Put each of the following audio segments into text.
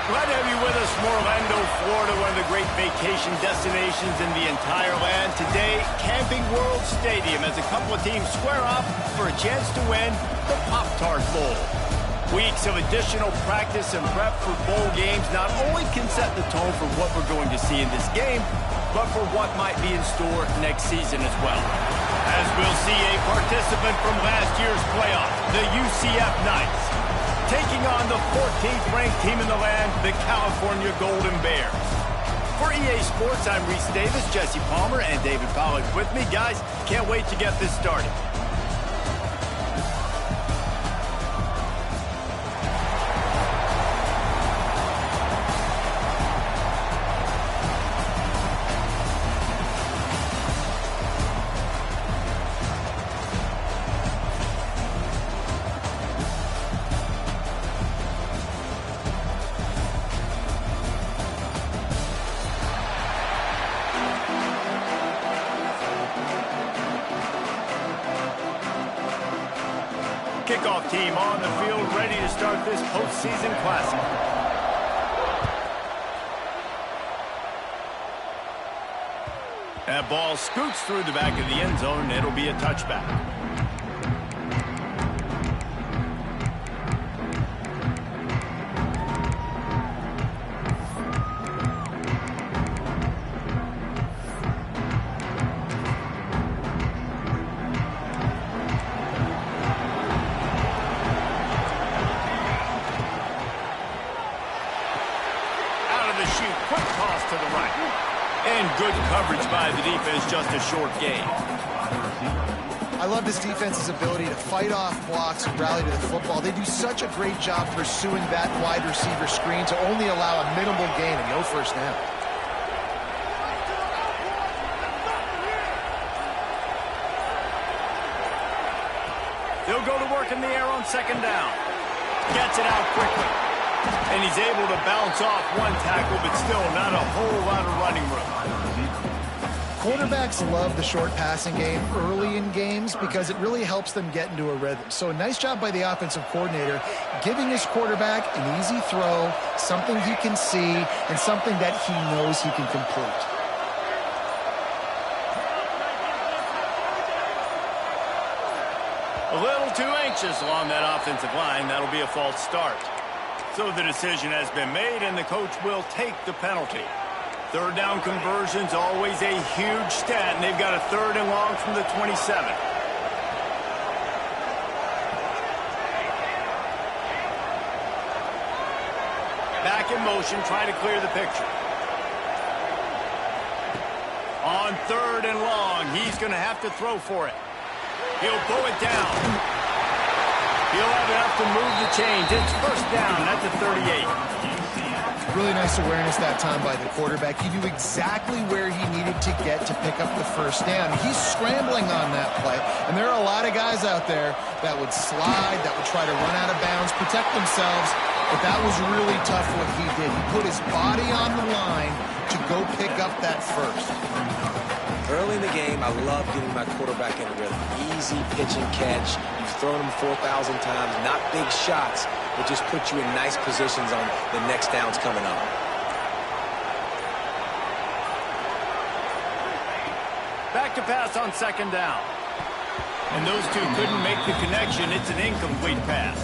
Glad to have you with us from Orlando, Florida, one of the great vacation destinations in the entire land. Today, Camping World Stadium as a couple of teams square off for a chance to win the Pop-Tart Bowl. Weeks of additional practice and prep for bowl games not only can set the tone for what we're going to see in this game, but for what might be in store next season as well. As we'll see a participant from last year's playoff, the UCF Knights, taking on the 14th ranked team in the land, the California Golden Bears. For EA Sports, I'm Reese Davis, Jesse Palmer, and David Pollack with me. Guys, can't wait to get this started. Kickoff team on the field, ready to start this postseason classic. That ball scoots through the back of the end zone, and it'll be a touchback. Quick toss to the right. And good coverage by the defense, just a short gain. I love this defense's ability to fight off blocks and rally to the football. They do such a great job pursuing that wide receiver screen to only allow a minimal gain and no first down. They'll go to work in the air on second down. Gets it out quickly. And he's able to bounce off one tackle, but still not a whole lot of running room. Quarterbacks love the short passing game early in games because it really helps them get into a rhythm. So a nice job by the offensive coordinator giving his quarterback an easy throw, something he can see, and something that he knows he can complete. A little too anxious along that offensive line. That'll be a false start. So the decision has been made, and the coach will take the penalty. Third down conversion's always a huge stat, and they've got a third and long from the 27. Back in motion, trying to clear the picture. On third and long, he's going to have to throw for it. He'll pull it down. He'll have enough to move the chains. It's first down at the 38. Really nice awareness that time by the quarterback. He knew exactly where he needed to get to pick up the first down. He's scrambling on that play, and there are a lot of guys out there that would slide, that would try to run out of bounds, protect themselves, but that was really tough what he did. He put his body on the line to go pick up that first. Early in the game, I love getting my quarterback in a rhythm. Easy pitch and catch. You've thrown him 4,000 times. Not big shots, but just put you in nice positions on the next downs coming up. Back to pass on second down. And those two couldn't make the connection. It's an incomplete pass.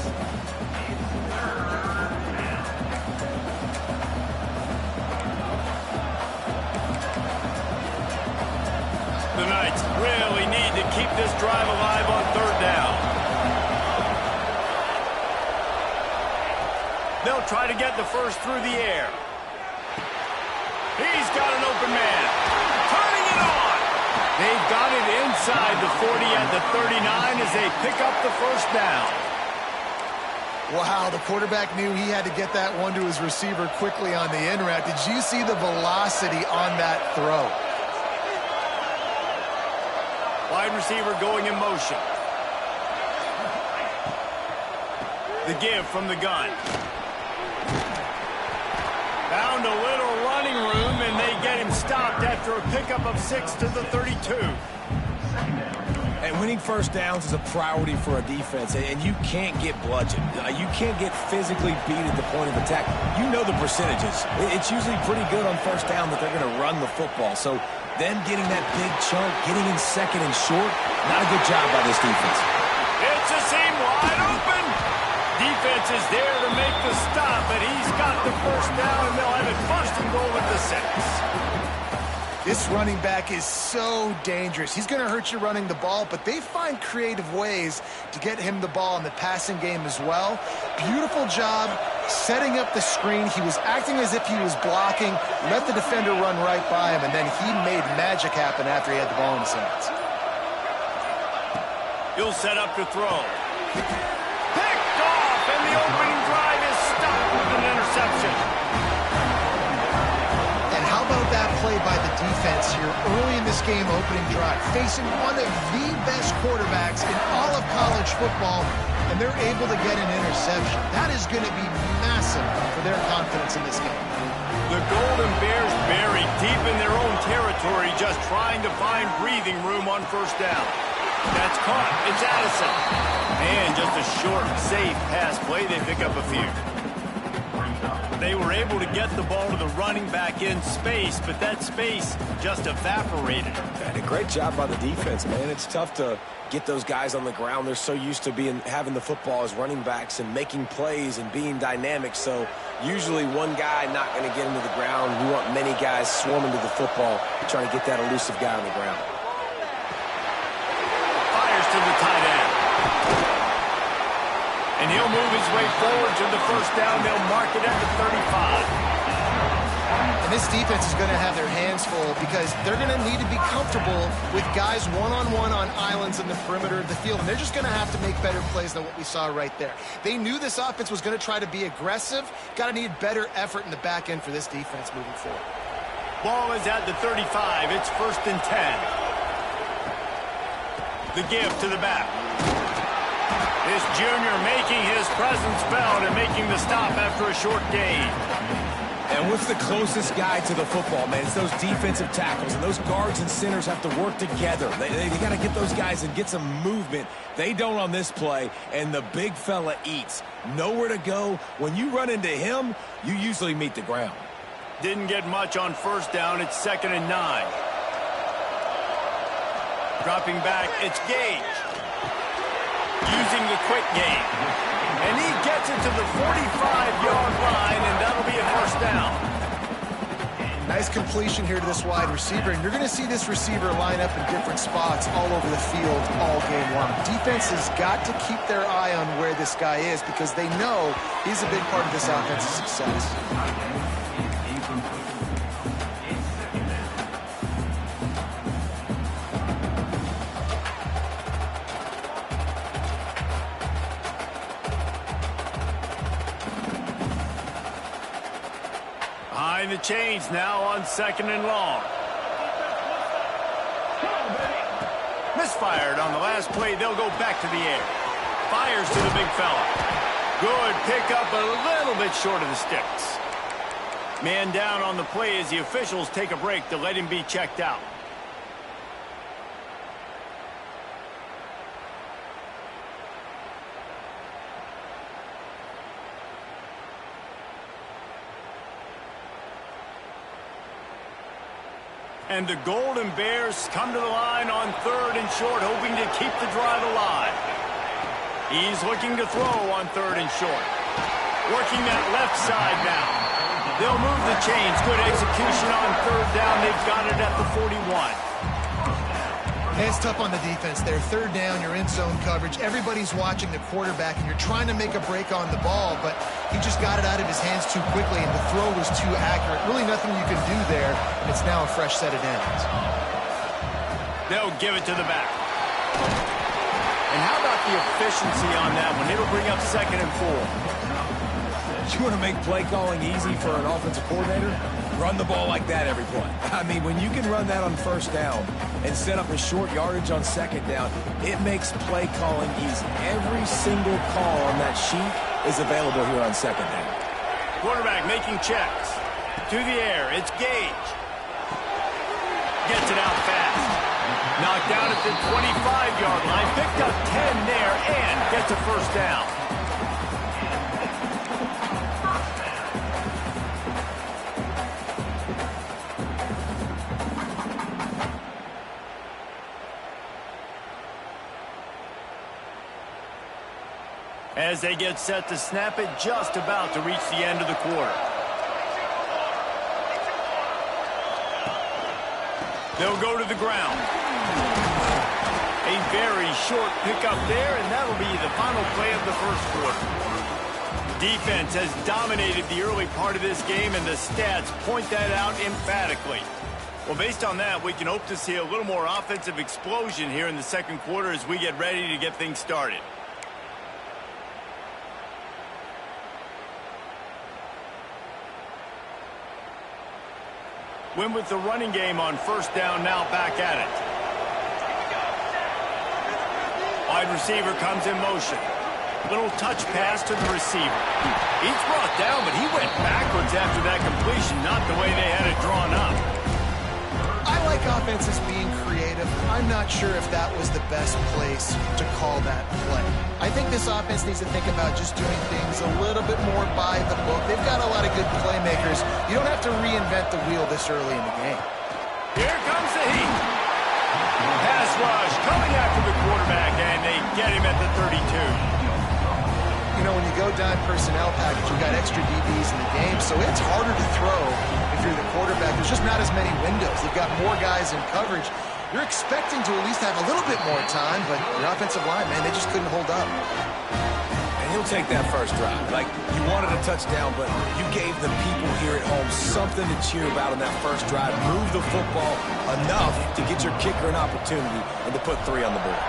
The Knights really need to keep this drive alive on third down. They'll try to get the first through the air. He's got an open man. Turning it on. They've got it inside the 40 at the 39 as they pick up the first down. Wow, the quarterback knew he had to get that one to his receiver quickly on the in route. Did you see the velocity on that throw? Wide receiver going in motion. The give from the gun. Found a little running room, and they get him stopped after a pickup of 6 to the 32. And winning first downs is a priority for a defense, and you can't get bludgeoned. You can't get physically beat at the point of attack. You know the percentages. It's usually pretty good on first down that they're going to run the football. So them getting that big chunk, getting in second and short, not a good job by this defense. It's a seam wide open. Defense is there to make the stop, and he's got the first down, and they'll have it first and goal at the 6. This running back is so dangerous. He's going to hurt you running the ball, but they find creative ways to get him the ball in the passing game as well. Beautiful job setting up the screen. He was acting as if he was blocking, let the defender run right by him, and then he made magic happen after he had the ball in his hands. He'll set up to throw. Picked off, and the opening drive is stopped with an interception. How about that play by the defense here early in this game opening drive, facing one of the best quarterbacks in all of college football, and they're able to get an interception. That is going to be massive for their confidence in this game. The Golden Bears buried deep in their own territory, just trying to find breathing room on first down. That's caught. It's Addison. And just a short, safe pass play. They pick up a few. They were able to get the ball to the running back in space, but that space just evaporated. And a great job by the defense, man. It's tough to get those guys on the ground. They're so used to having the football as running backs and making plays and being dynamic. So usually one guy not going to get into the ground. We want many guys swarming to the football, trying to get that elusive guy on the ground. Fires to the tight end. And he'll move his way forward to the first down. They'll mark it at the 35. And this defense is going to have their hands full because they're going to need to be comfortable with guys one-on-one on islands in the perimeter of the field. And they're just going to have to make better plays than what we saw right there. They knew this offense was going to try to be aggressive. Got to need better effort in the back end for this defense moving forward. Ball is at the 35. It's 1st and 10. The give to the back. This junior making his presence felt and making the stop after a short gain. And what's the closest guy to the football, man? It's those defensive tackles, and those guards and centers have to work together. They got to get those guys and get some movement. They don't on this play, and the big fella eats. Nowhere to go. When you run into him, you usually meet the ground. Didn't get much on first down. It's 2nd and 9. Dropping back, it's Gage. Using the quick game. And he gets it to the 45-yard line, and that'll be a first down. Nice completion here to this wide receiver, and you're going to see this receiver line up in different spots all over the field all game long. Defense has got to keep their eye on where this guy is because they know he's a big part of this offense's success. Behind the chains now on 2nd and long. Misfired on the last play. They'll go back to the air. Fires to the big fella. Good pickup, a little bit short of the sticks. Man down on the play as the officials take a break to let him be checked out. And the Golden Bears come to the line on 3rd and short, hoping to keep the drive alive. He's looking to throw on 3rd and short. Working that left side now. They'll move the chains. Good execution on 3rd down. They've got it at the 41. It's tough on the defense there. 3rd down, you're in zone coverage. Everybody's watching the quarterback, and you're trying to make a break on the ball, but he just got it out of his hands too quickly, and the throw was too accurate. Really nothing you can do there. It's now a fresh set of downs. They'll give it to the back. And how about the efficiency on that one? It'll bring up 2nd and 4. You want to make play calling easy for an offensive coordinator? Run the ball like that every play. I mean, when you can run that on 1st down and set up a short yardage on 2nd down, it makes play calling easy. Every single call on that sheet is available here on 2nd down. Quarterback making checks. To the air, it's Gage. Gets it out fast. Knocked down at the 25-yard line. Picked up 10 there and gets a first down. As they get set to snap it, just about to reach the end of the quarter. They'll go to the ground. A very short pickup there, and that'll be the final play of the first quarter. Defense has dominated the early part of this game, and the stats point that out emphatically. Well, based on that, we can hope to see a little more offensive explosion here in the second quarter as we get ready to get things started. Win with the running game on first down, now back at it. Wide receiver comes in motion. Little touch pass to the receiver. He's brought down, but he went backwards after that completion, not the way they had it drawn up. I like offenses being creative. I'm not sure if that was the best place to call that play. I think this offense needs to think about just doing things a little bit more by the book. They've got a lot of good playmakers. You don't have to reinvent the wheel this early in the game. Here comes the heat. Pass rush coming after the quarterback, and they get him at the 32. You know, when you go dime personnel package, you've got extra DBs in the game, so it's harder to throw if you're the quarterback. There's just not as many windows. They've got more guys in coverage. You're expecting to at least have a little bit more time, but your offensive line, man, they just couldn't hold up. And he'll take that first drive. Like, you wanted a touchdown, but you gave the people here at home something to cheer about on that first drive. Move the football enough to get your kicker an opportunity and to put 3 on the board.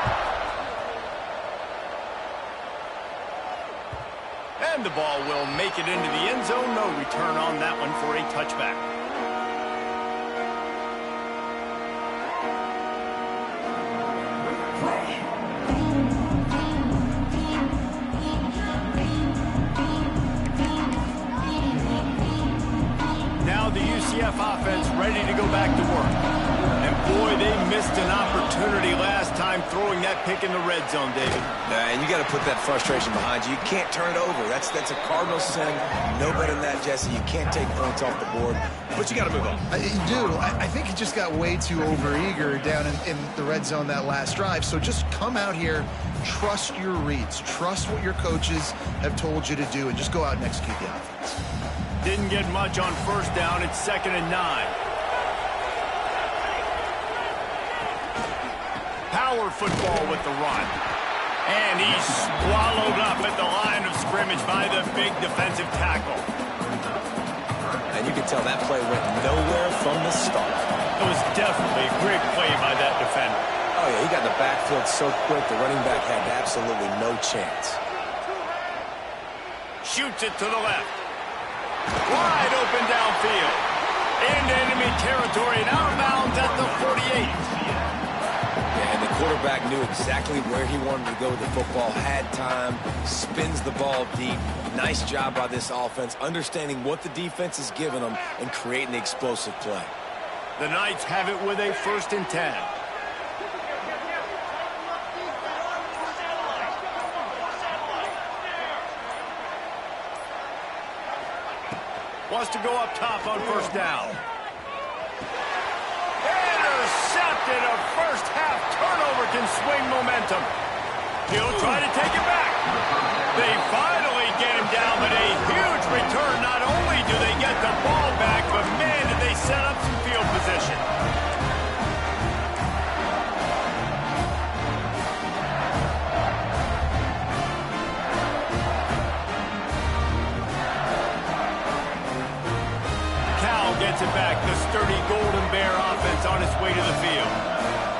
And the ball will make it into the end zone. No return on that one for a touchback. Now the UCF offense ready to go back to work. And boy, they missed an opportunity last time throwing that pick in the red zone, David. And you got to put that frustration behind you. You can't turn it over. That's a cardinal sin. No better than that, Jesse. You can't take points off the board, but you got to move on. Dude, I think he just got way too overeager down in the red zone that last drive. So just come out here, trust your reads, trust what your coaches have told you to do, and just go out and execute the offense. Didn't get much on first down. It's 2nd and 9. Power football with the run. And he's swallowed up at the line of scrimmage by the big defensive tackle. And you can tell that play went nowhere from the start. It was definitely a great play by that defender. Oh, yeah, he got in the backfield so quick, the running back had absolutely no chance. Shoots it to the left. Wide open downfield. Into enemy territory and out of bounds at the 48. And the quarterback knew exactly where he wanted to go with the football, had time, spins the ball deep. Nice job by this offense, understanding what the defense is giving them and creating the explosive play. The Knights have it with a 1st and 10. Wants to go up top on first down. Intercepted. A first half turnover can swing momentum. He'll try to take it back. They finally get him down, but a huge return. Not only do they get the ball back, but man, did they set up some field position. Gets it back. The sturdy Golden Bear offense on its way to the field.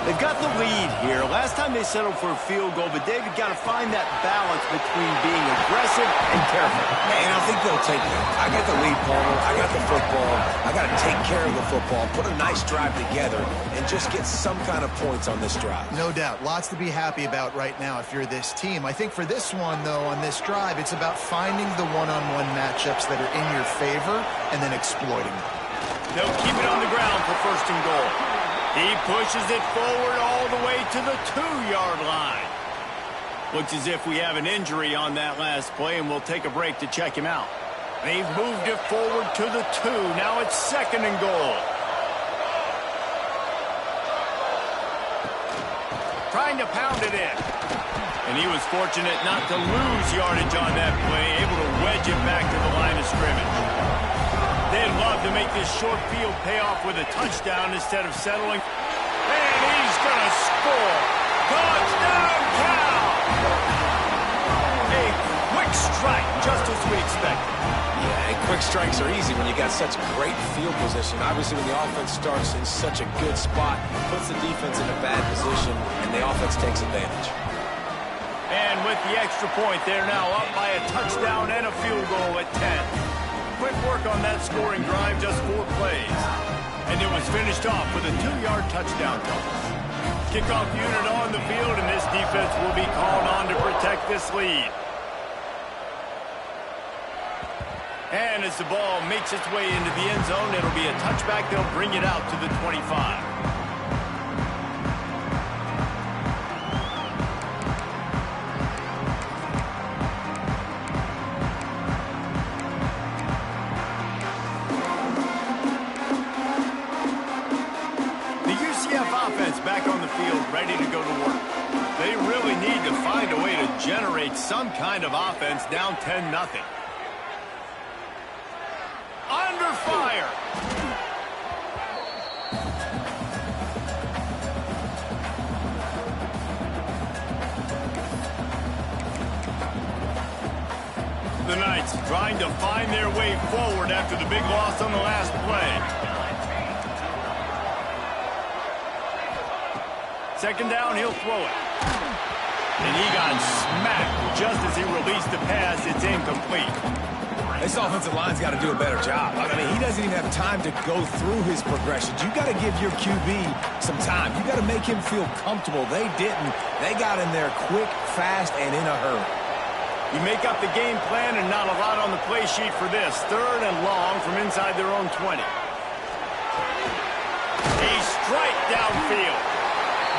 They've got the lead here. Last time they settled for a field goal, but David got to find that balance between being aggressive and careful. And I think they'll take it. I got the lead, Palmer. I got the football. I got to take care of the football, put a nice drive together, and just get some kind of points on this drive. No doubt. Lots to be happy about right now if you're this team. I think for this one, though, on this drive, it's about finding the one-on-one matchups that are in your favor and then exploiting them. They'll keep it on the ground for 1st and goal. He pushes it forward all the way to the 2-yard line. Looks as if we have an injury on that last play, and we'll take a break to check him out. They've moved it forward to the 2. Now it's 2nd and goal. Trying to pound it in. And he was fortunate not to lose yardage on that play, able to wedge it back to the line of scrimmage. They'd love to make this short field pay off with a touchdown instead of settling. And he's going to score. Touchdown, Cal! A quick strike, just as we expected. Yeah, and quick strikes are easy when you got such great field position. Obviously, when the offense starts in such a good spot, puts the defense in a bad position, and the offense takes advantage. And with the extra point, they're now up by a touchdown and a field goal at 10. Quick work on that scoring drive, just 4 plays. And it was finished off with a 2-yard touchdown toss. Kickoff unit on the field, and this defense will be called on to protect this lead. And as the ball makes its way into the end zone, it'll be a touchback. They'll bring it out to the 25. Back on the field, ready to go to work. They really need to find a way to generate some kind of offense down 10-0. Under fire. The Knights trying to find their way forward after the big loss on the last play. 2nd down, he'll throw it. And he got smacked just as he released the pass. It's incomplete. This offensive line's got to do a better job. I mean, he doesn't even have time to go through his progressions. You got to give your QB some time. You got to make him feel comfortable. They didn't. They got in there quick, fast, and in a hurry. You make up the game plan and not a lot on the play sheet for this. 3rd and long from inside their own 20. A strike downfield.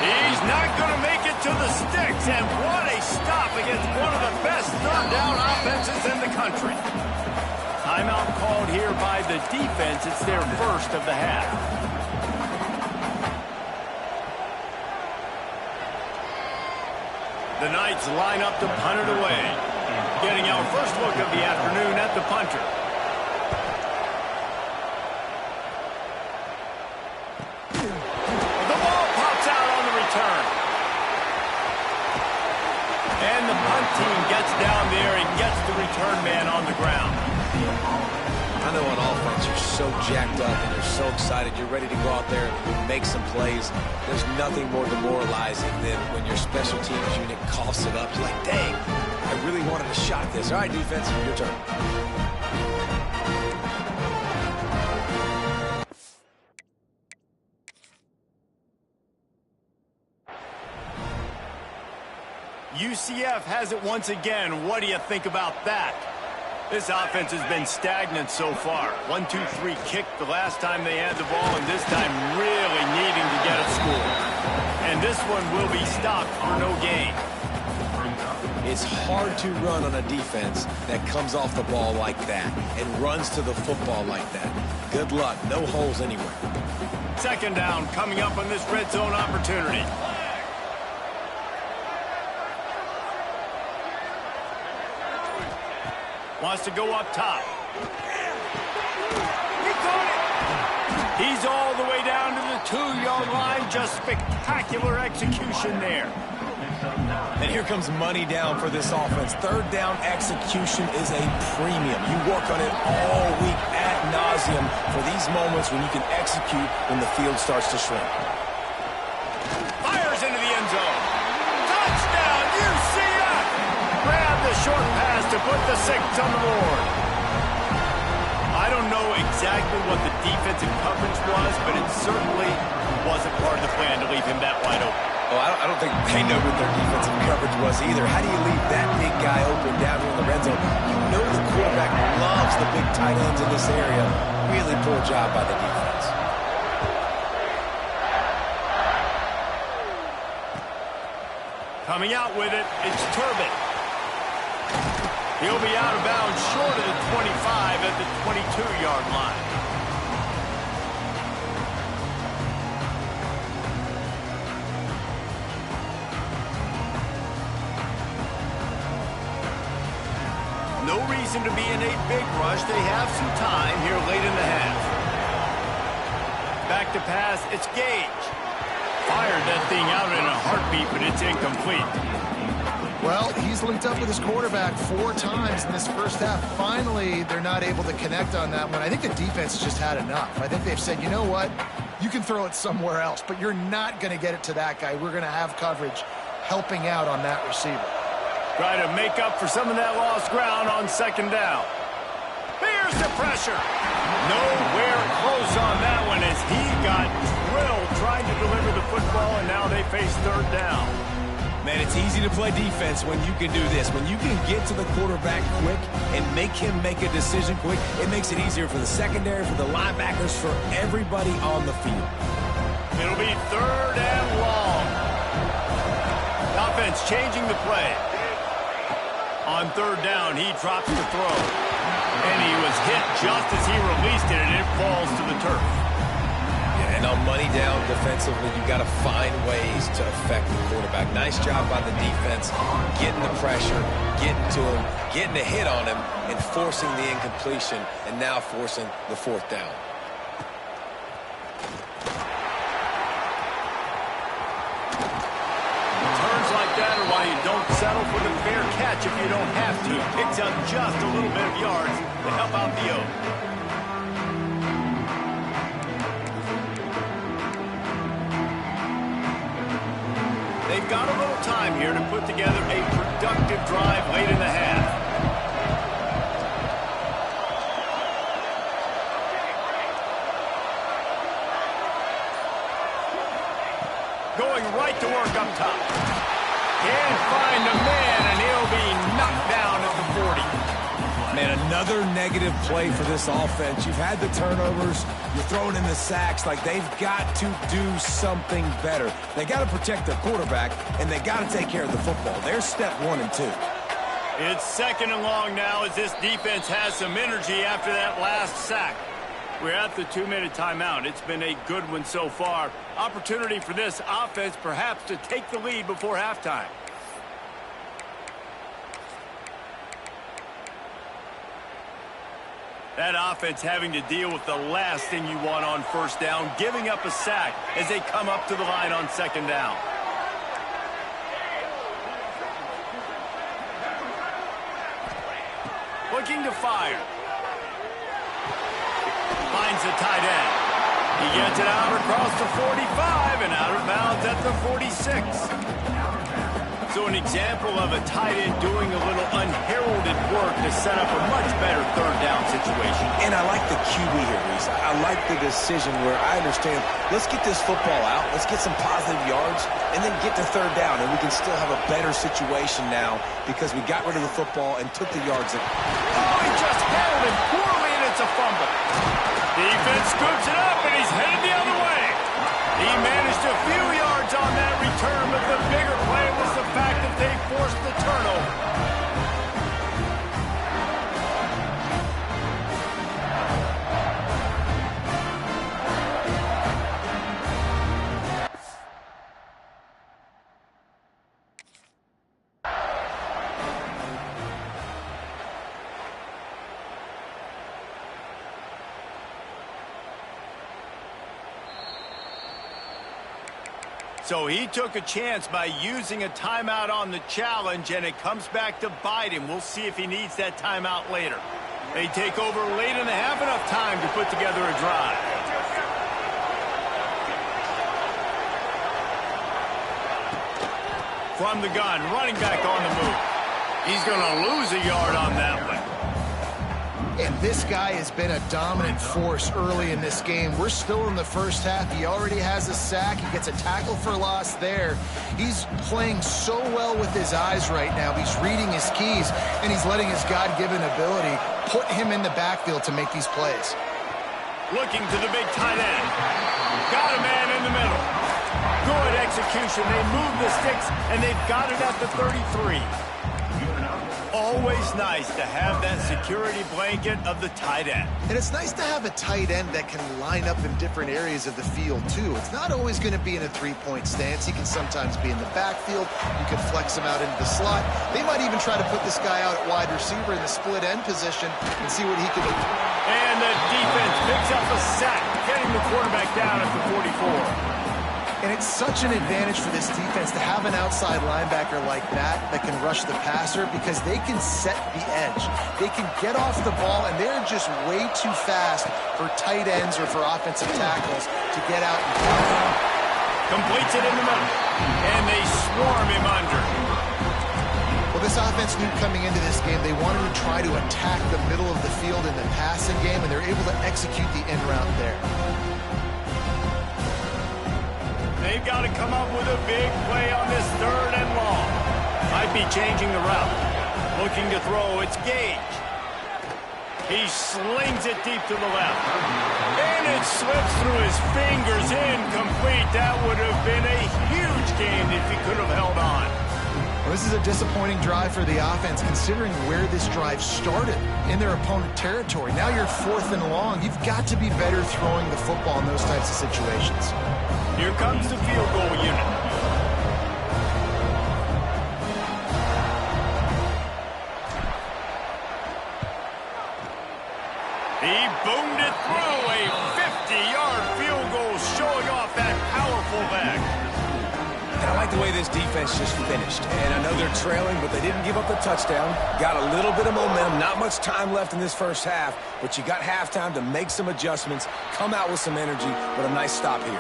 He's not going to make it to the sticks, and what a stop against one of the best 3rd down offenses in the country. Timeout called here by the defense. It's their first of the half. The Knights line up to punt it away. Getting our first look of the afternoon at the punter. And the punt team gets down there and gets the return man on the ground. I know on offense you're so jacked up and you're so excited. You're ready to go out there and make some plays. There's nothing more demoralizing than when your special teams unit coughs it up. You're like, dang, I really wanted a shot at this. All right, defense, your turn. UCF has it once again. What do you think about that? This offense has been stagnant so far. 1-2-3 kick the last time they had the ball, and this time really needing to get a score. And this one will be stopped for no gain. It's hard to run on a defense that comes off the ball like that and runs to the football like that. Good luck. No holes anywhere. 2nd down coming up on this red zone opportunity. Wants to go up top. He caught it. He's all the way down to the 2-yard line. Just spectacular execution there. And here comes money down for this offense. 3rd down execution is a premium. You work on it all week ad nauseum for these moments when you can execute when the field starts to shrink. Fires into the end zone. Touchdown, UCF! Grab the short pass to put the 6 on the board. I don't know exactly what the defensive coverage was, but it certainly wasn't part of the plan to leave him that wide open. Well, I don't think they know what their defensive coverage was either. How do you leave that big guy open down here in the red zone? You know the quarterback loves the big tight ends in this area. Really poor job by the defense. Coming out with it, it's Turbin. He'll be out of bounds short of the 25 at the 22-yard line. No reason to be in a big rush. They have some time here late in the half. Back to pass, it's Gage. Fired that thing out in a heartbeat, but it's incomplete. Well, he's linked up with his quarterback 4 times in this first half. Finally, they're not able to connect on that one. I think the defense just had enough. I think they've said, you know what? You can throw it somewhere else, but you're not going to get it to that guy. We're going to have coverage helping out on that receiver. Try to make up for some of that lost ground on second down. Here's the pressure. Nowhere close on that one as he got drilled trying to deliver the football, and now they face third down. Man, it's easy to play defense when you can do this. When you can get to the quarterback quick and make him make a decision quick, it makes it easier for the secondary, for the linebackers, for everybody on the field. It'll be third and long. Offense changing the play. On third down, he drops the throw. And he was hit just as he released it, and it falls to the turf. And on money down defensively, you got to find ways to affect the quarterback. Nice job by the defense, getting the pressure, getting to him, getting a hit on him, and forcing the incompletion, and now forcing the fourth down. Turns like that are why you don't settle for the fair catch if you don't have to. Picks up just a little bit of yards to help out the O. They've got a little time here to put together a productive drive late in the half. Going right to work up top. Can't find a man, and he'll be knocked down at the 40. Man, another negative play for this offense. You've had the turnovers. You're throwing in the sacks. Like, they've got to do something better. They got to protect their quarterback, and they got to take care of the football. There's step 1 and 2. It's second and long now as this defense has some energy after that last sack. We're at the 2-minute timeout. It's been a good one so far. Opportunity for this offense perhaps to take the lead before halftime. That offense having to deal with the last thing you want on first down, giving up a sack as they come up to the line on second down. Looking to fire. Finds the tight end. He gets it out across the 45 and out of bounds at the 46. So an example of a tight end doing a little unheralded work to set up a much better third down situation. And I like the QB here, Reese. I like the decision where I understand, let's get this football out, let's get some positive yards, and then get to third down, and we can still have a better situation now because we got rid of the football and took the yards. Oh, he just held it poorly, and it's a fumble. Defense scoops it up, and he's headed the other way. He managed a few yards on that return, but the bigger play was the fact that they forced the turnover. So he took a chance by using a timeout on the challenge, and it comes back to bite him. We'll see if he needs that timeout later. They take over late in the half, enough time to put together a drive. From the gun, running back on the move. He's going to lose a yard on that one. And this guy has been a dominant force early in this game. We're still in the first half. He already has a sack. He gets a tackle for loss there. He's playing so well with his eyes right now. He's reading his keys, and he's letting his God-given ability put him in the backfield to make these plays. Looking to the big tight end. Got a man in the middle. Good execution. They move the sticks, and they've got it at the 33. Always nice to have that security blanket of the tight end. And it's nice to have a tight end that can line up in different areas of the field, too. It's not always going to be in a three-point stance. He can sometimes be in the backfield. You can flex him out into the slot. They might even try to put this guy out at wide receiver in the split end position and see what he can do. And the defense picks up a sack, getting the quarterback down at the 44. And it's such an advantage for this defense to have an outside linebacker like that can rush the passer because they can set the edge. They can get off the ball, and they're just way too fast for tight ends or for offensive tackles to get out and play. Completes it in the middle, and they swarm him under. Well, this offense knew coming into this game they wanted to try to attack the middle of the field in the passing game, and they're able to execute the end route there. They've got to come up with a big play on this 3rd and long. Might be changing the route. Looking to throw, it's Gage. He slings it deep to the left. And it slips through his fingers, incomplete. That would have been a huge game if he could have held on. Well, this is a disappointing drive for the offense, considering where this drive started, in their opponent territory. Now you're 4th and long. You've got to be better throwing the football in those types of situations. Here comes the field goal unit. He boomed it through. A 50-yard field goal showing off that powerful leg. I like the way this defense just finished. And I know they're trailing, but they didn't give up the touchdown. Got a little bit of momentum. Not much time left in this first half, but you got halftime to make some adjustments, come out with some energy, but a nice stop here.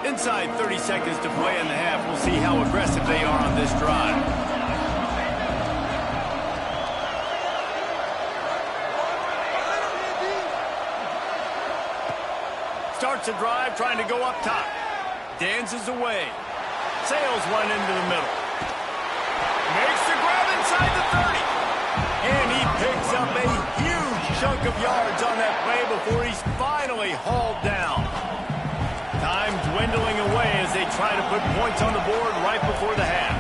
Inside 30 seconds to play in the half. We'll see how aggressive they are on this drive. Starts a drive, trying to go up top. Dances away. Sails one into the middle. Makes the grab inside the 30. And he picks up a huge chunk of yards on that play before he's finally hauled down. Time dwindling away as they try to put points on the board right before the half.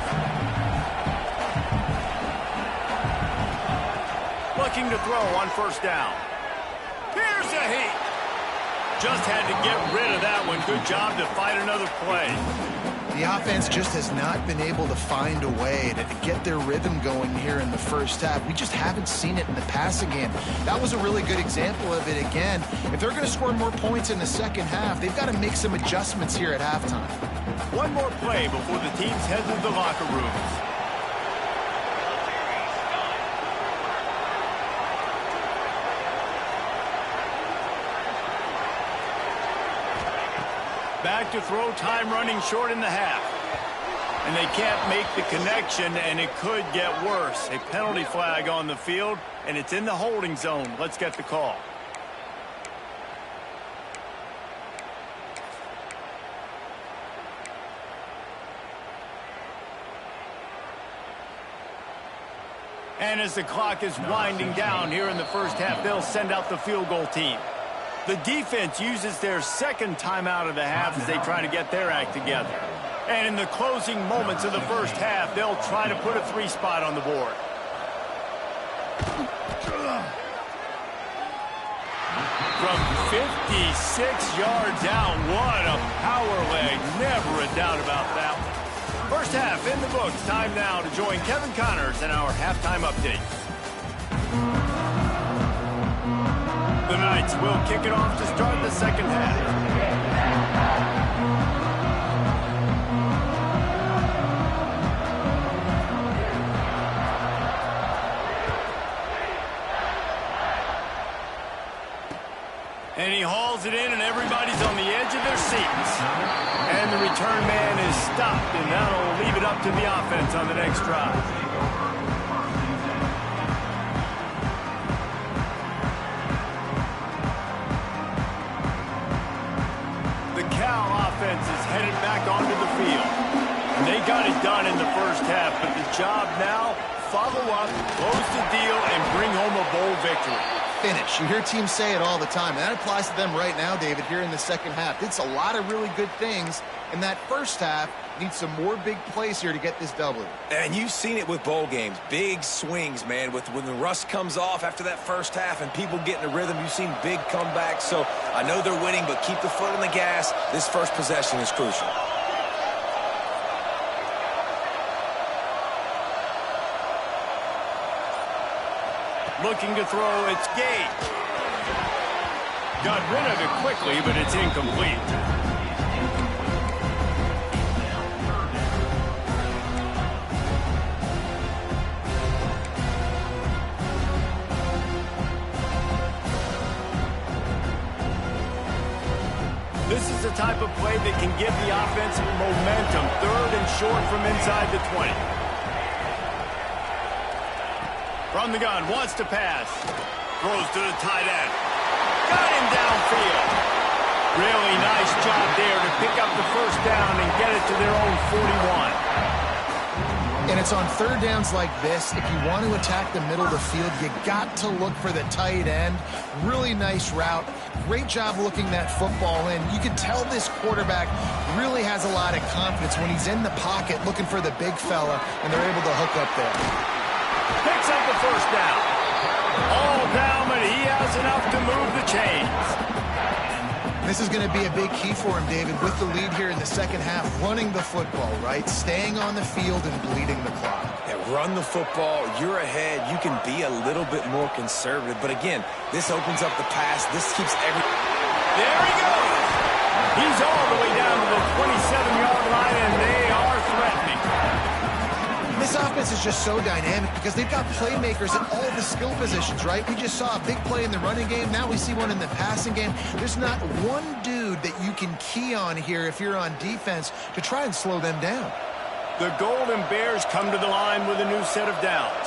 Looking to throw on 1st down. Here's a heat. Just had to get rid of that one. Good job to fight another play. The offense just has not been able to find a way to get their rhythm going here in the first half. We just haven't seen it in the passing game. That was a really good example of it again. If they're going to score more points in the second half, they've got to make some adjustments here at halftime. One more play before the teams head to the locker rooms. Back to throw, time running short in the half. And they can't make the connection, and it could get worse. A penalty flag on the field, and it's in the holding zone. Let's get the call. And as the clock is winding down here in the first half, they'll send out the field goal team. The defense uses their 2nd timeout of the half as they try to get their act together. And in the closing moments of the first half, they'll try to put a 3 spot on the board. From 56 yards out, what a power leg. Never a doubt about that one. First half in the books. Time now to join Kevin Connors in our halftime update. The Knights will kick it off to start the second half. And he hauls it in, and everybody's on the edge of their seats. And the return man is stopped, and that'll leave it up to the offense on the next drive. Offense is headed back onto the field. And they got it done in the first half, but the job now, follow up, close the deal, and bring home a bowl victory. finish. You hear teams say it all the time, and that applies to them right now, David, here in the second half. It's a lot of really good things in that first half. Need some more big plays here to get this W. And you've seen it with bowl games. Big swings, man. When the rust comes off after that first half and people get in a rhythm, you've seen big comebacks. So I know they're winning, but keep the foot on the gas. This first possession is crucial. Looking to throw, it's Gage. Got rid of it quickly, but it's incomplete. This is the type of play that can give the offense momentum. 3rd and short from inside the 20. From the gun, wants to pass. Throws to the tight end. Got him downfield. Really nice job there to pick up the first down and get it to their own 41. And it's on 3rd downs like this. If you want to attack the middle of the field, you got to look for the tight end. Really nice route. Great job looking that football in. You can tell this quarterback really has a lot of confidence when he's in the pocket looking for the big fella, and they're able to hook up there. Picks up the first down. All down, but he has enough to move the chains. This is going to be a big key for him, David, with the lead here in the second half, running the football, right? Staying on the field and bleeding the clock. Yeah, run the football. You're ahead. You can be a little bit more conservative. But again, this opens up the pass. This keeps every... There he goes. He's all the way down to the 27-yard line, and they are threatening. This offense is just so dynamic because they've got playmakers at all the skill positions, right? We just saw a big play in the running game. Now we see one in the passing game. There's not one dude that you can key on here if you're on defense to try and slow them down. The Golden Bears come to the line with a new set of downs.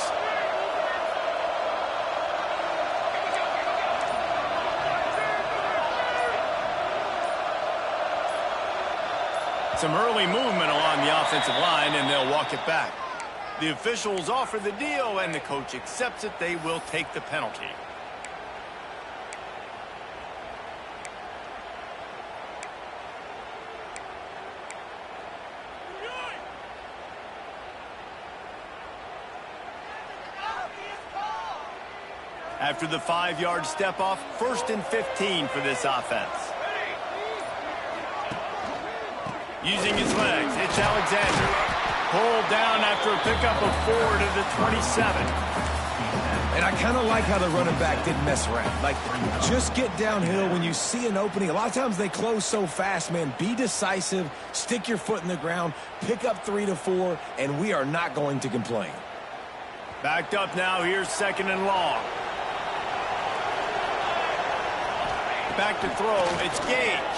Some early movement along the offensive line, and they'll walk it back. The officials offer the deal, and the coach accepts it. They will take the penalty. After the 5-yard step off, 1st and 15 for this offense. Using his legs, it's Alexander. Pulled down after a pickup of 4 to the 27. And I kind of like how the running back didn't mess around. Like, just get downhill when you see an opening. A lot of times they close so fast, man. Be decisive, stick your foot in the ground, pick up 3 to 4, and we are not going to complain. Backed up now, here's 2nd and long. Back to throw, it's Gage.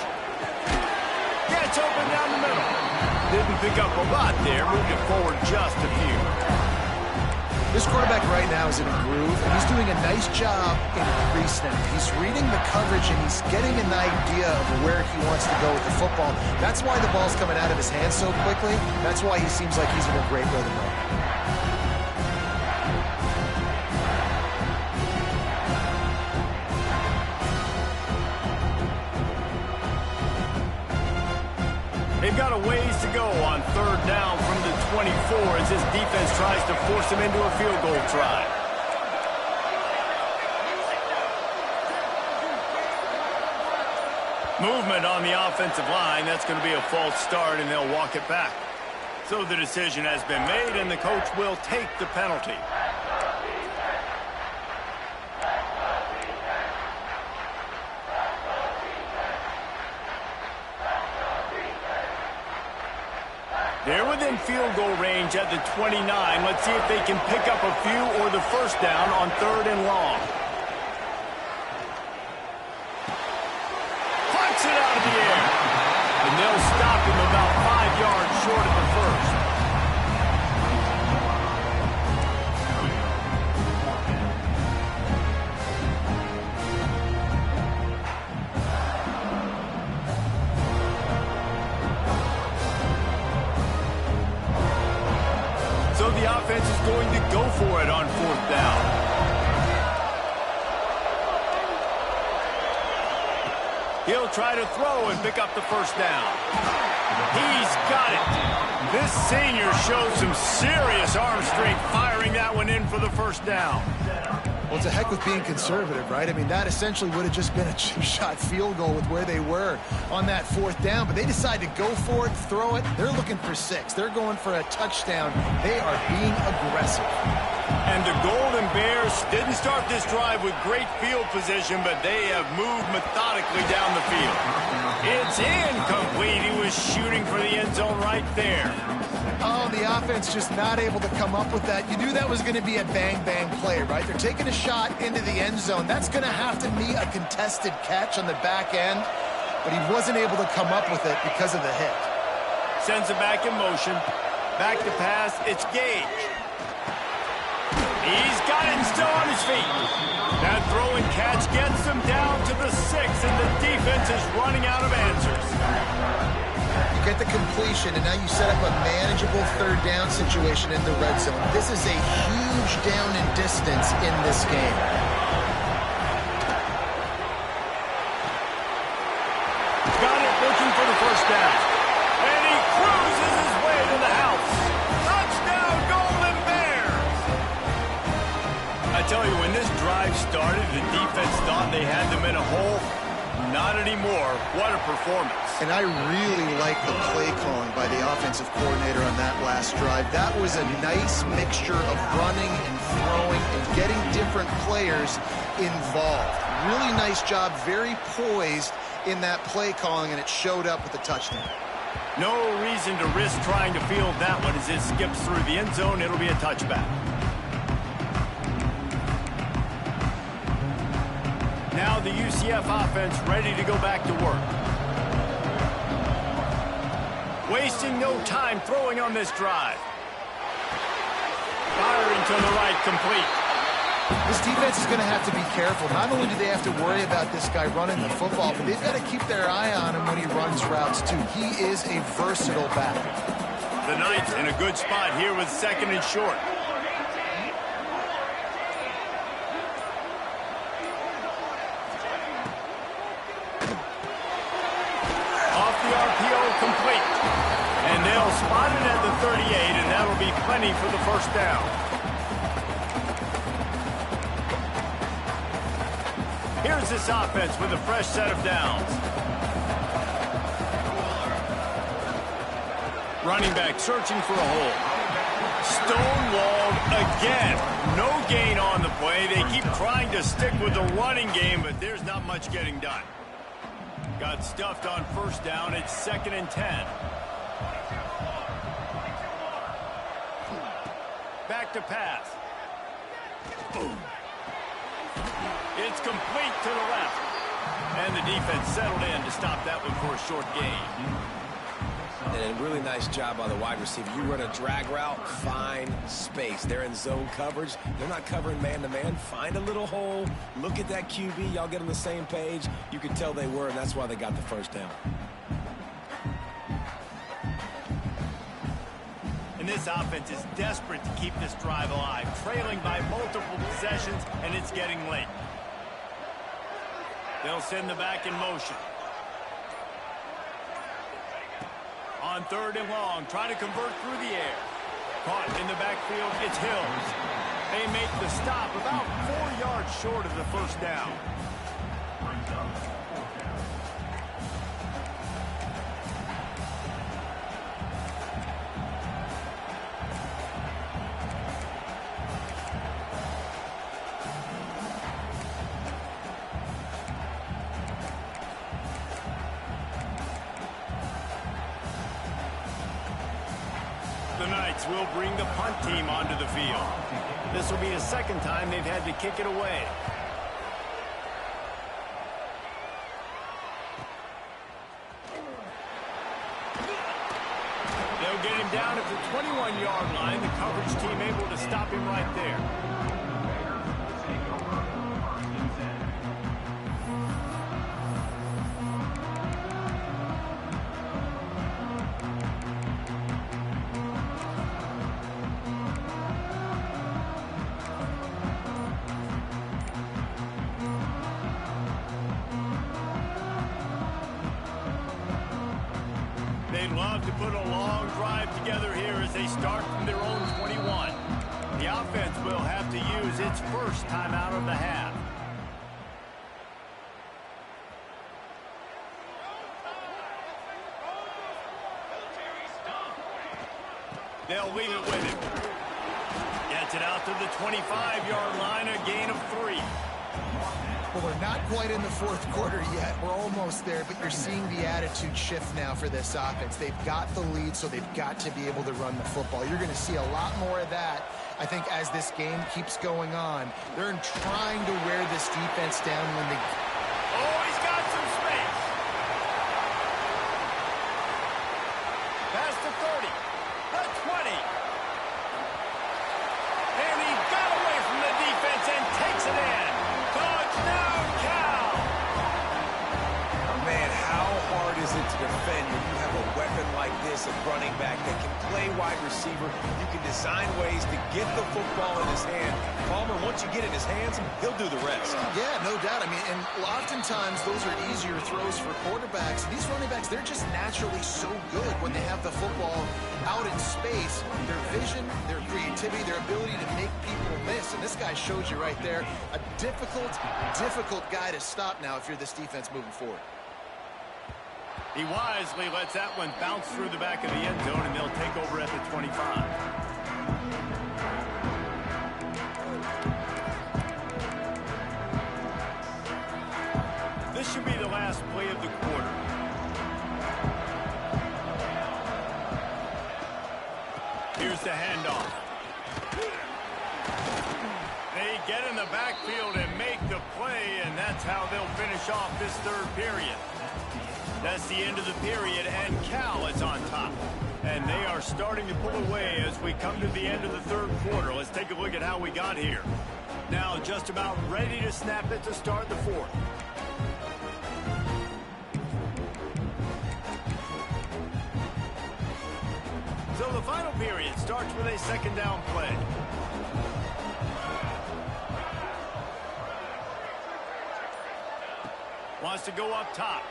Gets open down the middle. Didn't pick up a lot there, moved it forward just a few. This quarterback right now is in a groove, and he's doing a nice job in pre-snap. He's reading the coverage, and he's getting an idea of where he wants to go with the football. That's why the ball's coming out of his hands so quickly. That's why he seems like he's in a great rhythm right now. They've got a ways to go on 3rd down from the 24 as this defense tries to force them into a field goal try. Movement on the offensive line. That's going to be a false start, and they'll walk it back. So the decision has been made, and the coach will take the penalty. They're within field goal range at the 29. Let's see if they can pick up a few or the first down on 3rd and long. Puts it out of the air. And they'll stop him about 5 yards short of the first. So the offense is going to go for it on 4th down. He'll try to throw and pick up the first down. He's got it. This senior shows some serious arm strength firing that one in for the first down. Well, it's a heck of being conservative, right? I mean, that essentially would have just been a two-shot field goal with where they were on that fourth down, but they decide to go for it, throw it. They're looking for 6. They're going for a touchdown. They are being aggressive. And the Golden Bears didn't start this drive with great field position, but they have moved methodically down the field. It's incomplete. He was shooting for the end zone right there. Oh, the offense just not able to come up with that. You knew that was going to be a bang-bang play, right? They're taking a shot into the end zone. That's going to have to be a contested catch on the back end, but he wasn't able to come up with it because of the hit. Sends it back in motion. Back to pass. It's Gage. He's got it and still on his feet. That throw and catch gets them down to the 6, and the defense is running out of answers. You get the completion, and now you set up a manageable third down situation in the red zone. This is a huge down in distance in this game. Got it, looking for the first down. And he cruises his way to the house. Touchdown, Golden Bears! I tell you, when this drive started, the defense thought they had them in a hole. Not anymore. What a performance. And I really like the play calling by the offensive coordinator on that last drive. That was a nice mixture of running and throwing and getting different players involved. Really nice job, very poised in that play calling, and it showed up with the touchdown. No reason to risk trying to field that one as it skips through the end zone. It'll be a touchback. Now the UCF offense ready to go back to work. Wasting no time throwing on this drive. Firing to the right, complete. This defense is going to have to be careful. Not only do they have to worry about this guy running the football, but they've got to keep their eye on him when he runs routes too. He is a versatile back. The Knights in a good spot here with 2nd and short. Complete. And they'll spot it at the 38, and that'll be plenty for the first down. Here's this offense with a fresh set of downs. Running back searching for a hole. Stonewalled again. No gain on the play. They keep trying to stick with the running game, but there's not much getting done. Got stuffed on first down. It's 2nd and 10. Back to pass. Boom. It's complete to the left. And the defense settled in to stop that one for a short gain. And a really nice job by the wide receiver. You run a drag route, find space. They're in zone coverage. They're not covering man-to-man. Find a little hole. Look at that QB. Y'all get on the same page. You can tell they were, and that's why they got the first down. And this offense is desperate to keep this drive alive, trailing by multiple possessions, and it's getting late. They'll send the back in motion. On 3rd and long, trying to convert through the air. Caught in the backfield, it's Hills. They make the stop about 4 yards short of the first down. The Knights will bring the punt team onto the field. This will be the 2nd time they've had to kick it away. They'll get him down at the 21-yard line. The coverage team able to stop him right there. to put a long drive together here as they start from their own 21. The offense will have to use its first timeout of the half. They'll leave it with him. Gets it out to the 25-yard line, a gain of 3. Well, we're not quite in the fourth quarter yet. We're almost there, but you're seeing the attitude shift now for this offense. They've got the lead, so they've got to be able to run the football. You're going to see a lot more of that, I think, as this game keeps going on. They're trying to wear this defense down when they... Oh, he's got some space. Past the 30, the 20. And he got away from the defense and takes it in. Touchdown, Cal! Man, how hard is it to defend when you have a weapon like this, a running back that can play wide receiver? You can design ways to get the football in his hand. Palmer, once you get it in his hands, he'll do the rest. Yeah, no doubt. I mean, and oftentimes those are easier throws for quarterbacks. These running backs, they're just naturally so good when they have the football out in space. Their vision, their creativity, their ability to make people miss. And this guy shows you right there, a difficult guy to stop now if you're this defense moving forward. He wisely lets that one bounce through the back of the end zone, and they'll take over at the 25. This should be the last play of the quarter. Here's the handoff. They get in the backfield and make the play, and that's how they'll finish off this third period. That's the end of the period, and Cal is on top. And they are starting to pull away as we come to the end of the third quarter. Let's take a look at how we got here. Now just about ready to snap it to start the fourth. So the final period starts with a second down play. Wants to go up top.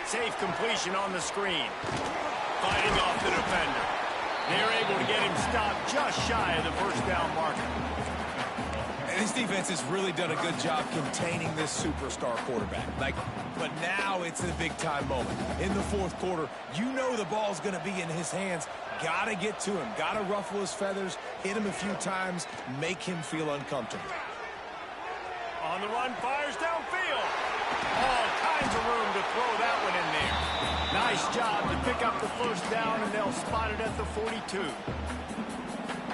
Safe completion on the screen. Fighting off the defender. They're able to get him stopped just shy of the first down marker. And this defense has really done a good job containing this superstar quarterback. But now it's a big-time moment. In the fourth quarter, you know the ball's going to be in his hands. Got to get to him. Got to ruffle his feathers, hit him a few times, make him feel uncomfortable. On the run, fires downfield. All kinds of room to throw that one in there. Nice job to pick up the first down, and they'll spot it at the 42.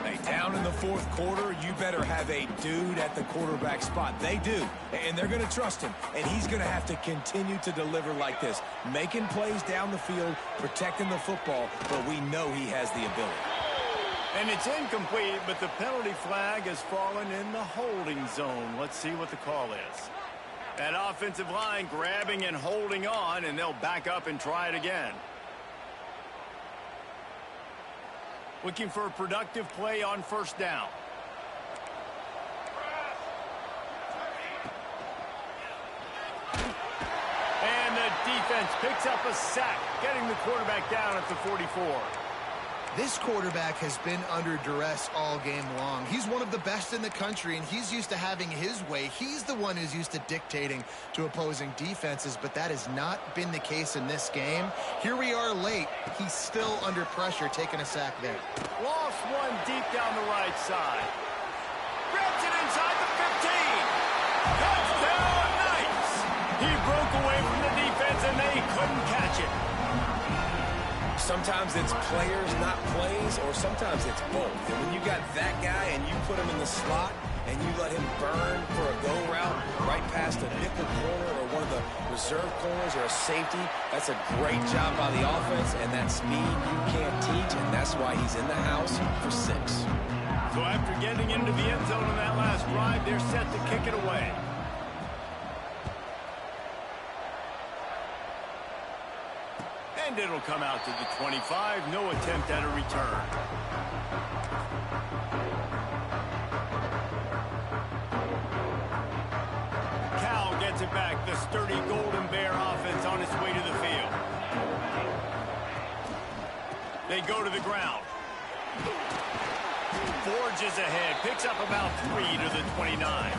Hey, down in the fourth quarter, you better have a dude at the quarterback spot. They do, and they're going to trust him, and he's going to have to continue to deliver like this, making plays down the field, protecting the football, but we know he has the ability. And it's incomplete, but the penalty flag has fallen in the holding zone. Let's see what the call is. That offensive line grabbing and holding on, and they'll back up and try it again. Looking for a productive play on first down. And the defense picks up a sack, getting the quarterback down at the 44. This quarterback has been under duress all game long. He's one of the best in the country, and he's used to having his way. He's the one who's used to dictating to opposing defenses, but that has not been the case in this game. Here we are late. He's still under pressure, taking a sack there. Lost one deep down the right side. Grabs it inside the 15. Touchdown, Knights! He broke away from the defense, and they couldn't catch it. Sometimes it's players, not plays, or sometimes it's both. And when you got that guy and you put him in the slot and you let him burn for a go route right past a nickel corner or one of the reserve corners or a safety, that's a great job by the offense, and that speed you can't teach, and that's why he's in the house for 6. So after getting into the end zone on that last drive, they're set to kick it away. And it'll come out to the 25. No attempt at a return. Cal gets it back. The sturdy Golden Bear offense on its way to the field. They go to the ground. Forges ahead. Picks up about 3 to the 29.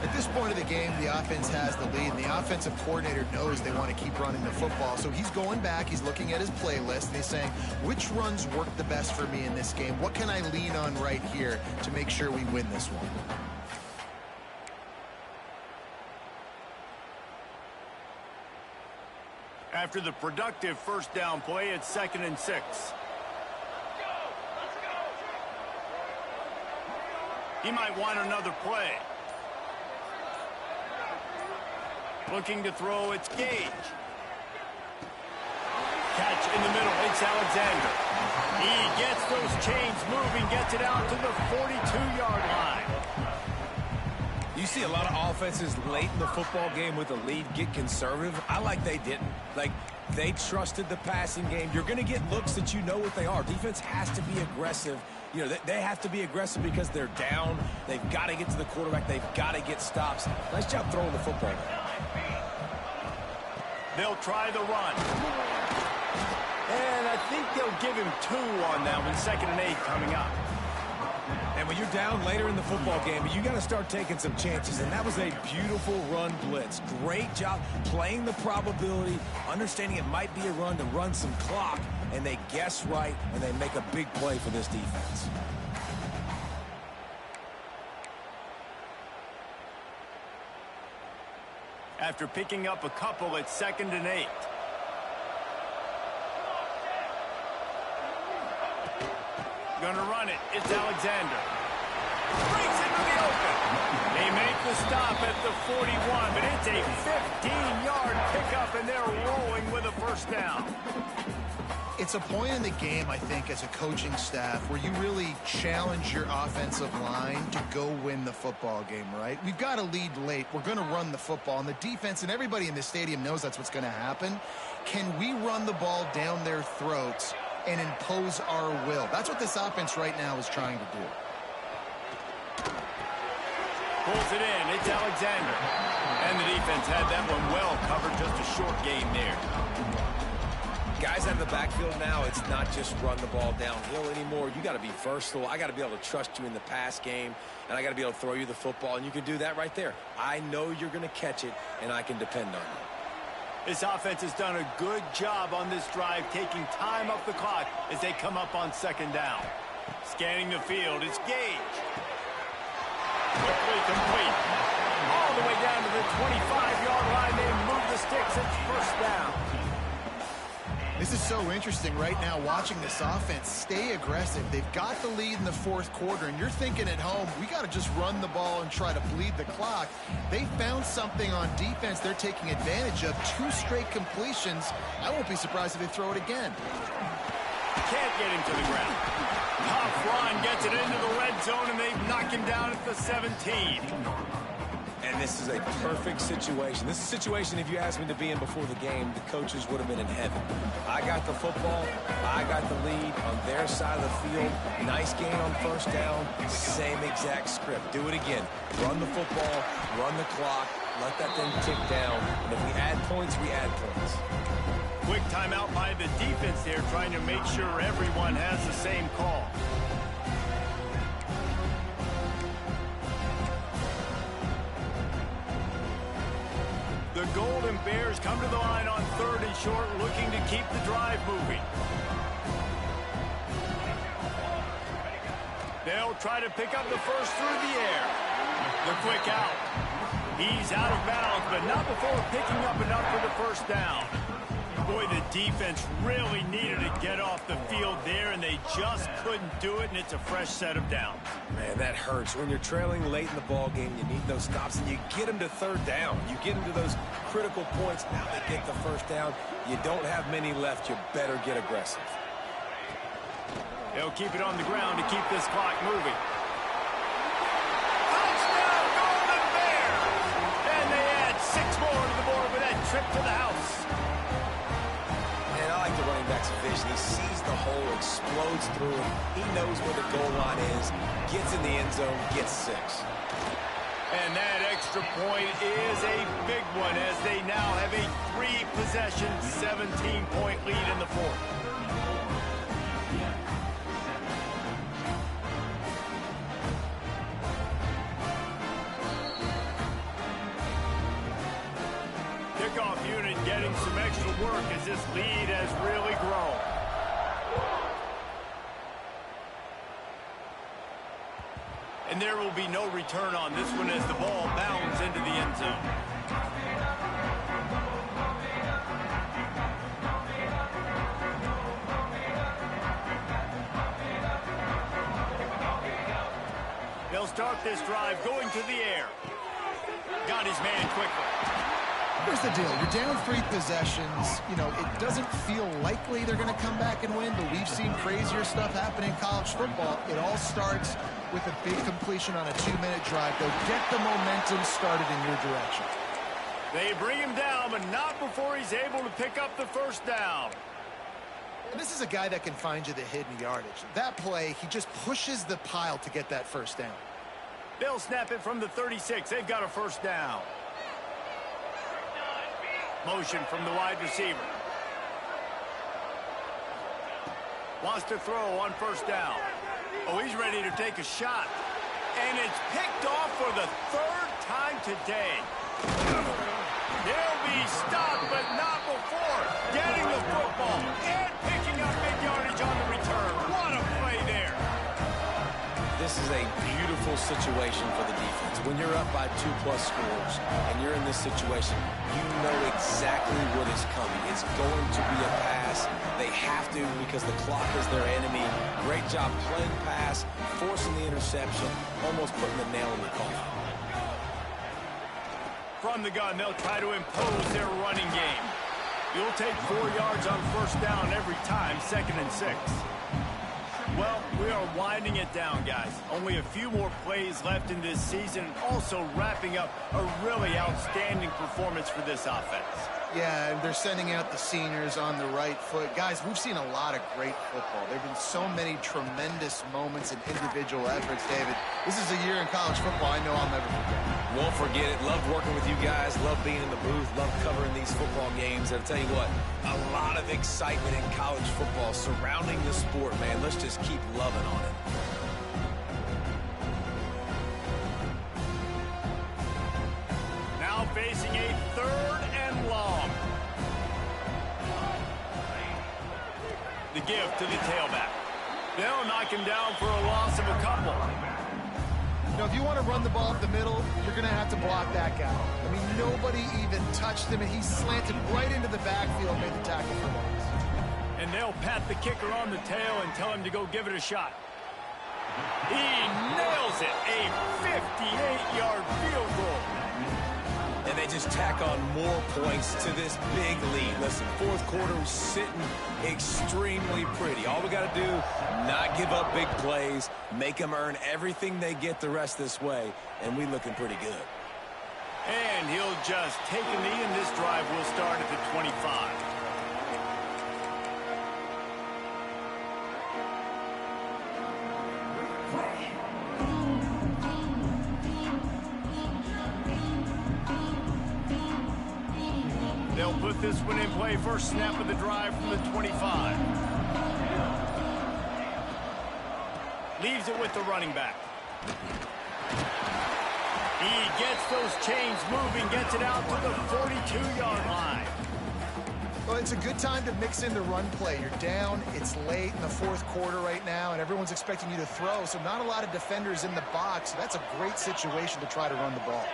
At this point of the game, the offense has the lead, and the offensive coordinator knows they want to keep running the football. So he's going back, he's looking at his playlist, and he's saying, which runs work the best for me in this game? What can I lean on right here to make sure we win this one? After the productive first down play, it's 2nd and 6. He might want another play. Looking to throw, it's Gage. Catch in the middle, it's Alexander. He gets those chains moving, gets it out to the 42-yard line. You see a lot of offenses late in the football game with a lead get conservative. I like they didn't. Like, they trusted the passing game. You're going to get looks that you know what they are. Defense has to be aggressive. You know, they have to be aggressive because they're down. They've got to get to the quarterback. They've got to get stops. Nice job throwing the football. They'll try the run. And I think they'll give him 2 on that one. 2nd and 8 coming up. And when you're down later in the football game, you got to start taking some chances. And that was a beautiful run blitz. Great job playing the probability, understanding it might be a run to run some clock. And they guess right, and they make a big play for this defense. After picking up a couple, it's 2nd and 8. Gonna run it. It's Alexander. Breaks into the open. They make the stop at the 41, but it's a 15-yard pickup, and they're rolling with a first down. It's a point in the game, I think, as a coaching staff where you really challenge your offensive line to go win the football game, right? We've got to lead late. We're going to run the football, and the defense and everybody in the stadium knows that's what's going to happen. Can we run the ball down their throats and impose our will? That's what this offense right now is trying to do. Pulls it in. It's Alexander. And the defense had that one well covered. Just a short gain there. Guys out of the backfield now, it's not just run the ball downhill anymore. You got to be versatile. I got to be able to trust you in the pass game, and I got to be able to throw you the football, and you can do that right there. I know you're going to catch it, and I can depend on you. This offense has done a good job on this drive, taking time off the clock as they come up on 2nd down. Scanning the field, it's Gage. Quickly complete. All the way down to the 25-yard line. They move the sticks. It's first down. This is so interesting right now, watching this offense stay aggressive. They've got the lead in the 4th quarter, and you're thinking at home, we got to just run the ball and try to bleed the clock. They found something on defense they're taking advantage of. 2 straight completions. I won't be surprised if they throw it again. Can't get him to the ground. Tough run, gets it into the red zone, and they knock him down at the 17. And this is a perfect situation. This is a situation, if you asked me to be in before the game, the coaches would have been in heaven. I got the football. I got the lead on their side of the field. Nice gain on first down. Same exact script. Do it again. Run the football. Run the clock. Let that thing tick down. And if we add points, we add points. Quick timeout by the defense there, trying to make sure everyone has the same call. The Golden Bears come to the line on 3rd and short, looking to keep the drive moving. They'll try to pick up the first through the air. The quick out. He's out of bounds, but not before picking up enough for the first down. Boy, the defense really needed to get off the field there, and they just couldn't do it, and it's a fresh set of downs. Man, that hurts. When you're trailing late in the ball game, you need those stops, and you get them to 3rd down. You get them to those critical points. Now they get the first down. You don't have many left. You better get aggressive. They'll keep it on the ground to keep this clock moving. Touchdown, Golden Bears! And they add 6 more to the board with that trip to the house. I like the running back's vision. He sees the hole, explodes through it. He knows where the goal line is, gets in the end zone, gets 6. And that extra point is a big one as they now have a 3-possession, 17-point lead in the 4th. getting some extra work as this lead has really grown. And there will be no return on this one as the ball bounds into the end zone. They'll start this drive going to the air. Got his man quickly. Here's the deal. You're down 3 possessions. You know, it doesn't feel likely they're going to come back and win, but we've seen crazier stuff happen in college football. It all starts with a big completion on a 2-minute drive. They'll get the momentum started in your direction. They bring him down, but not before he's able to pick up the first down. And this is a guy that can find you the hidden yardage. That play, he just pushes the pile to get that first down. They'll snap it from the 36. They've got a first down. Motion from the wide receiver. Wants to throw on first down. Oh, he's ready to take a shot. And it's picked off for the 3rd time today. He'll be stopped, but not before getting the football and picking up big yardage on the return. What a play there. This is a beautiful situation for the defense. When you're up by 2+ scores and you're in this situation, you know exactly what is coming. It's going to be a pass. They have to because the clock is their enemy. Great job playing pass, forcing the interception, almost putting the nail in the coffin. From the gun, they'll try to impose their running game. You'll take 4 yards on first down every time, 2nd and 6. Well, we are winding it down, guys. Only a few more plays left in this season, and also wrapping up a really outstanding performance for this offense. Yeah, and they're sending out the seniors on the right foot. Guys, we've seen a lot of great football. There have been so many tremendous moments and individual efforts, David. This is a year in college football I know I'll never forget. Won't forget it. Loved working with you guys. Loved being in the booth. Loved covering these football games. And I'll tell you what, a lot of excitement in college football surrounding the sport, man. Let's just keep loving on it. Now facing a 3rd and long. The give to the tailback. They'll knock him down for a loss of a couple. You know, if you want to run the ball up the middle, you're going to have to block that guy. I mean, nobody even touched him, and he slanted right into the backfield, made the tackle for loss. And they'll pat the kicker on the tail and tell him to go give it a shot. He nails it. A 58-yard field goal. And they just tack on more points to this big lead. Listen, 4th quarter was sitting extremely pretty. All we got to do, not give up big plays, make them earn everything they get the rest this way, and we looking pretty good. And he'll just take a knee, and this drive will start at the 25. They'll put this one in play. First snap of the drive from the 25. Leaves it with the running back. He gets those chains moving, gets it out to the 42-yard line. Well, it's a good time to mix in the run play. You're down, it's late in the 4th quarter right now, and everyone's expecting you to throw, so not a lot of defenders in the box. So that's a great situation to try to run the ball.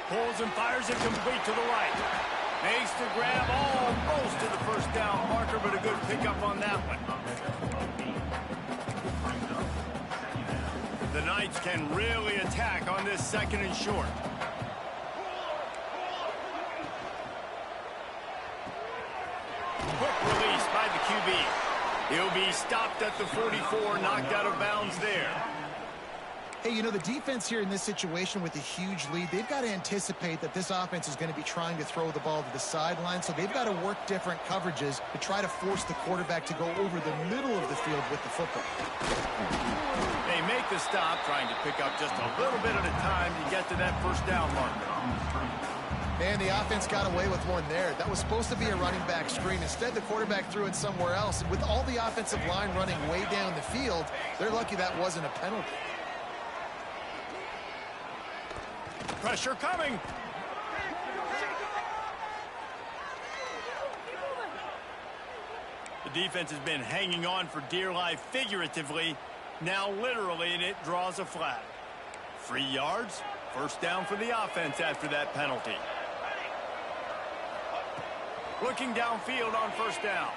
Pulls and fires it complete to the right. Makes the grab almost to the first down marker, but a good pickup on that one. The Knights can really attack on this 2nd and short. Quick release by the QB. He'll be stopped at the 44, knocked out of bounds there. Hey, you know, the defense here in this situation with a huge lead, they've got to anticipate that this offense is going to be trying to throw the ball to the sideline, so they've got to work different coverages to try to force the quarterback to go over the middle of the field with the football. They make the stop, trying to pick up just a little bit at a time to get to that first down marker. Man, the offense got away with one there. That was supposed to be a running back screen. Instead, the quarterback threw it somewhere else. And with all the offensive line running way down the field, they're lucky that wasn't a penalty. Pressure coming. The defense has been hanging on for dear life figuratively, now literally, and it draws a flag. 3 yards, first down for the offense after that penalty. Looking downfield on first down.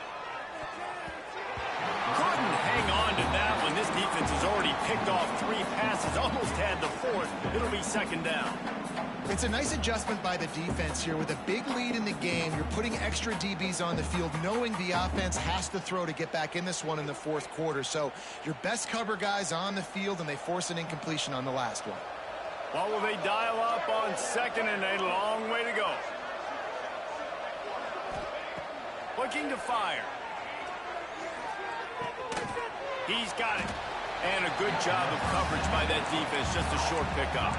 Couldn't hang on to that one. This defense has already picked off 3 passes, almost had the 4th. It'll be second down. It's a nice adjustment by the defense here. With a big lead in the game, you're putting extra DBs on the field, knowing the offense has to throw to get back in this one in the 4th quarter. So your best cover guys on the field, and they force an incompletion on the last one. What will they dial up on second, and a long way to go? Looking to fire. He's got it. And a good job of coverage by that defense. Just a short pickup.